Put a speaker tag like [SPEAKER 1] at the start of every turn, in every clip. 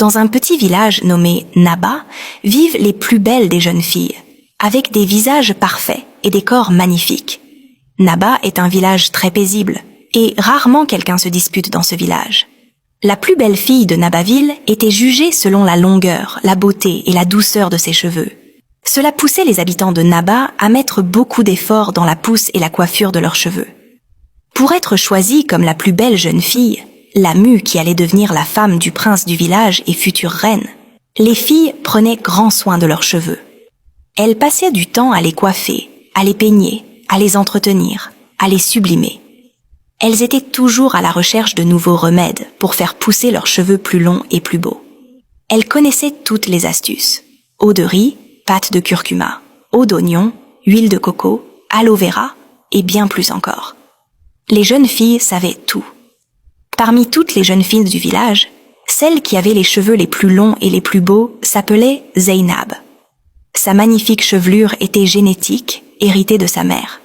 [SPEAKER 1] Dans un petit village nommé Naba, vivent les plus belles des jeunes filles, avec des visages parfaits et des corps magnifiques. Naba est un village très paisible, et rarement quelqu'un se dispute dans ce village. La plus belle fille de Nabaville était jugée selon la longueur, la beauté et la douceur de ses cheveux. Cela poussait les habitants de Naba à mettre beaucoup d'efforts dans la pousse et la coiffure de leurs cheveux. Pour être choisie comme la plus belle jeune fille, la mue qui allait devenir la femme du prince du village et future reine, les filles prenaient grand soin de leurs cheveux. Elles passaient du temps à les coiffer, à les peigner, à les entretenir, à les sublimer. Elles étaient toujours à la recherche de nouveaux remèdes pour faire pousser leurs cheveux plus longs et plus beaux. Elles connaissaient toutes les astuces. Eau de riz, pâte de curcuma, eau d'oignon, huile de coco, aloe vera et bien plus encore. Les jeunes filles savaient tout. Parmi toutes les jeunes filles du village, celle qui avait les cheveux les plus longs et les plus beaux s'appelait Zeynab. Sa magnifique chevelure était génétique, héritée de sa mère.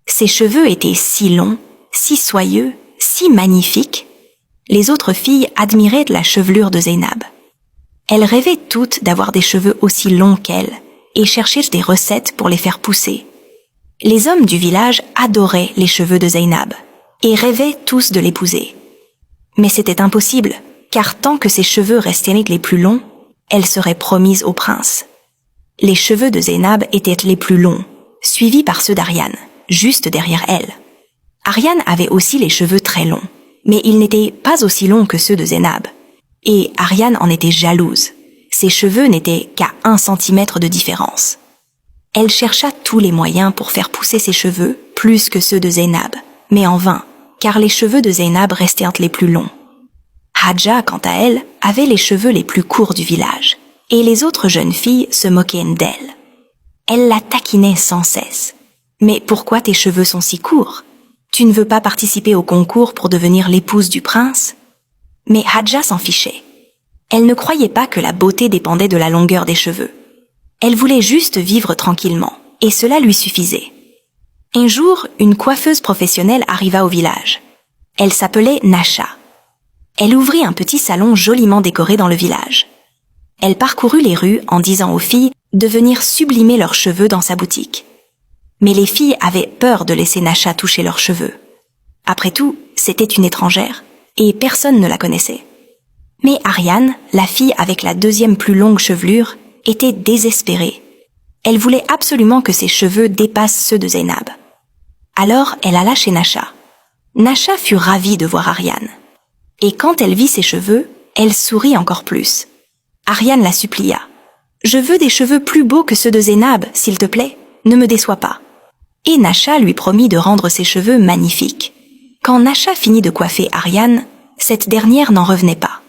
[SPEAKER 1] Ses cheveux étaient si longs, si soyeux, si magnifiques. Les autres filles admiraient la chevelure de Zeynab. Elles rêvaient toutes d'avoir des cheveux aussi longs qu'elle et cherchaient des recettes pour les faire pousser. Les hommes du village adoraient les cheveux de Zeynab et rêvaient tous de l'épouser. Mais c'était impossible, car tant que ses cheveux restaient les plus longs, elle serait promise au prince. Les cheveux de Zeynab étaient les plus longs, suivis par ceux d'Ariane, juste derrière elle. Ariane avait aussi les cheveux très longs, mais ils n'étaient pas aussi longs que ceux de Zeynab. Et Ariane en était jalouse. Ses cheveux n'étaient qu'à 1 centimètre de différence. Elle chercha tous les moyens pour faire pousser ses cheveux plus que ceux de Zeynab, mais en vain, car les cheveux de Zeynab restaient les plus longs. Hadja, quant à elle, avait les cheveux les plus courts du village, et les autres jeunes filles se moquaient d'elle. Elles la taquinaient sans cesse. « Mais pourquoi tes cheveux sont si courts ? Tu ne veux pas participer au concours pour devenir l'épouse du prince ?» Mais Hadja s'en fichait. Elle ne croyait pas que la beauté dépendait de la longueur des cheveux. Elle voulait juste vivre tranquillement, et cela lui suffisait. Un jour, une coiffeuse professionnelle arriva au village. Elle s'appelait Nasha. Elle ouvrit un petit salon joliment décoré dans le village. Elle parcourut les rues en disant aux filles de venir sublimer leurs cheveux dans sa boutique. Mais les filles avaient peur de laisser Nasha toucher leurs cheveux. Après tout, c'était une étrangère, et personne ne la connaissait. Mais Ariane, la fille avec la 2e plus longue chevelure, était désespérée. Elle voulait absolument que ses cheveux dépassent ceux de Zeynab. Alors elle alla chez Nasha. Nasha fut ravie de voir Ariane. Et quand elle vit ses cheveux, elle sourit encore plus. Ariane la supplia. « Je veux des cheveux plus beaux que ceux de Zeynab, s'il te plaît, ne me déçois pas. » Et Nasha lui promit de rendre ses cheveux magnifiques. Quand Nasha finit de coiffer Ariane, cette dernière n'en revenait pas.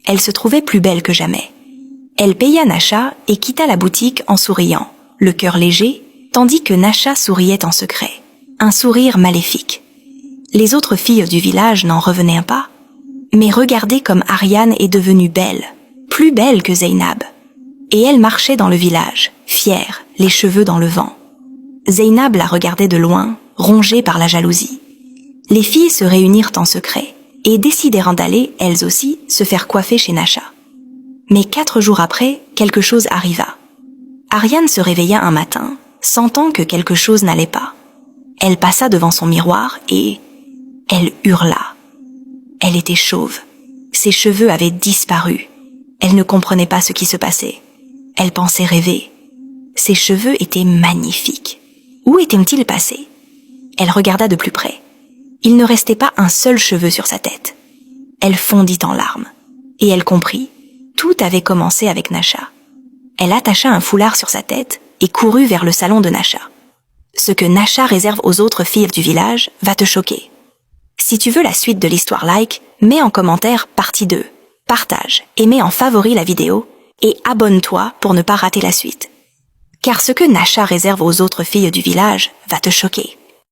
[SPEAKER 1] Elle se trouvait plus belle que jamais. Elle paya Nasha et quitta la boutique en souriant, le cœur léger, tandis que Nasha souriait en secret, un sourire maléfique. Les autres filles du village n'en revenaient pas, mais regardaient comme Ariane est devenue belle, plus belle que Zeynab. Et elle marchait dans le village, fière, les cheveux dans le vent. Zeynab la regardait de loin, rongée par la jalousie. Les filles se réunirent en secret et décidèrent d'aller, elles aussi, se faire coiffer chez Nasha. Mais 4 jours après, quelque chose arriva. Ariane se réveilla un matin, sentant que quelque chose n'allait pas. Elle passa devant son miroir et elle hurla. Elle était chauve. Ses cheveux avaient disparu. Elle ne comprenait pas ce qui se passait. Elle pensait rêver. Ses cheveux étaient magnifiques. Où étaient-ils passés ? Elle regarda de plus près. Il ne restait pas un seul cheveu sur sa tête. Elle fondit en larmes. Et elle comprit. Tout avait commencé avec Nasha. Elle attacha un foulard sur sa tête et courut vers le salon de Nasha. Ce que Nasha réserve aux autres filles du village va te choquer. Si tu veux la suite de l'histoire like, mets en commentaire partie 2, partage et mets en favori la vidéo et abonne-toi pour ne pas rater la suite. Car ce que Nasha réserve aux autres filles du village va te choquer.